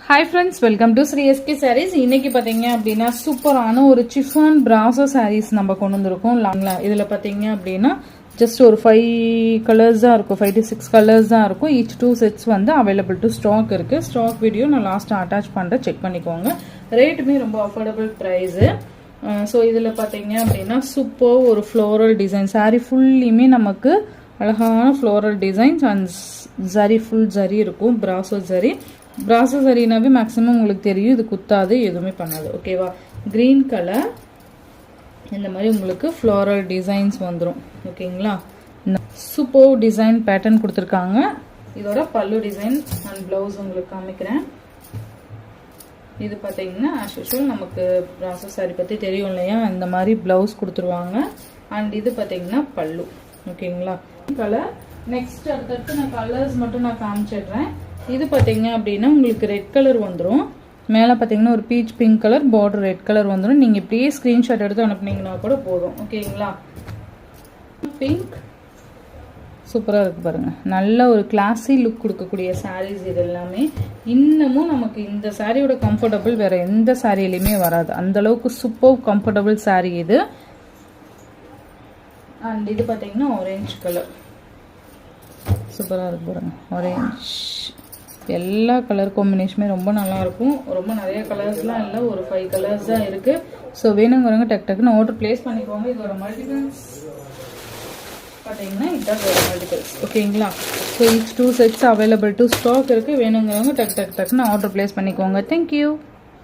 Hi friends, welcome to Sri SK Sarees. இன்னைக்கு பாத்தீங்க அப்படினா சூப்பரான ஒரு chiffon brasso sarees நம்ம கொண்டு வந்திருக்கோம். லாங்ல இதுல பாத்தீங்க அப்படினா just ஒரு 5 கலர்ஸ் தான் இருக்கும், 5 to 6 கலர்ஸ் தான் இருக்கும். each 2 sets வந்து available to stock இருக்கு. ஸ்டாக் வீடியோ நான் லாஸ்ட் அட்டாச் பண்றேன், செக் பண்ணிக்கோங்க. ரேட்டுமே ரொம்ப அஃபோர்டபிள் பிரைஸ். ஸோ இதில் பார்த்தீங்க அப்படின்னா சூப்பர் ஒரு ஃப்ளோரல் டிசைன் சாரீ ஃபுல்லியுமே நமக்கு அழகான floral designs and zari full zari இருக்கும். பிராசோ ஜரினாவே மேக்ஸிமம் உங்களுக்கு தெரியும், இது குத்தாது, எதுவுமே பண்ணாது. ஓகேவா? க்ரீன் கலர் இந்த மாதிரி உங்களுக்கு ஃப்ளோரல் டிசைன்ஸ் வந்துடும். ஓகேங்களா? சூப்பர் டிசைன் பேட்டர்ன் கொடுத்துருக்காங்க. இதோட பல்லு டிசைன் அண்ட் ப்ளவுஸ் உங்களுக்கு காமிக்கிறேன். இது பார்த்தீங்கன்னா ஆஸ் யூஷுவல் நமக்கு பிராசோ சாரி பற்றி தெரியும் இல்லையா, இந்த மாதிரி ப்ளவுஸ் கொடுத்துருவாங்க. அண்ட் இது பார்த்தீங்கன்னா பல்லு. ஓகேங்களா? கலர் நெக்ஸ்ட் அடுத்தடுத்து நான் கலர்ஸ் மட்டும் நான் காமிச்சிடுறேன். இது பார்த்தீங்க அப்படின்னா உங்களுக்கு ரெட் கலர் வந்துடும். மேலே பார்த்தீங்கன்னா ஒரு beach pink colour, border red colour வந்துடும். நீங்கள் இப்படியே ஸ்க்ரீன்ஷாட் எடுத்து அனுப்புனீங்கன்னா கூட போதும். ஓகேங்களா? பிங்க் சூப்பராக இருக்குது பாருங்கள். நல்ல ஒரு கிளாஸி லுக் கொடுக்கக்கூடிய சாரீஸ் இது எல்லாமே. இன்னமும் நமக்கு இந்த சாரியோட கம்ஃபர்டபுள் வேறு எந்த சாரியிலையுமே வராது. அந்தளவுக்கு சூப்பர் கம்ஃபர்டபுள் சாரீ இது. அண்ட் இது பார்த்தீங்கன்னா ஆரஞ்சு கலர் சூப்பராக இருக்கு பாருங்க. ஆரஞ்ச் எல்லா கலர் காம்பினேஷனுமே ரொம்ப நல்லாயிருக்கும். ரொம்ப நிறைய கலர்ஸ்லாம் இல்லை, ஒரு 5 கலர்ஸ் தான் இருக்குது. ஸோ வேணுங்கிறவங்க டக்குன்னு ஆர்டர் பிளேஸ் பண்ணிக்கோங்க. இதோட மல்டிபிள்ஸ் பார்த்தீங்கன்னா இதுதான் வேறு மல்டிபிள்ஸ். ஓகேங்களா? So each 2 sets available to stock இருக்குது. வேணுங்கிறவங்க டக்குன்னு ஆர்டர் பிளேஸ் பண்ணிக்கோங்க. தேங்க்யூ.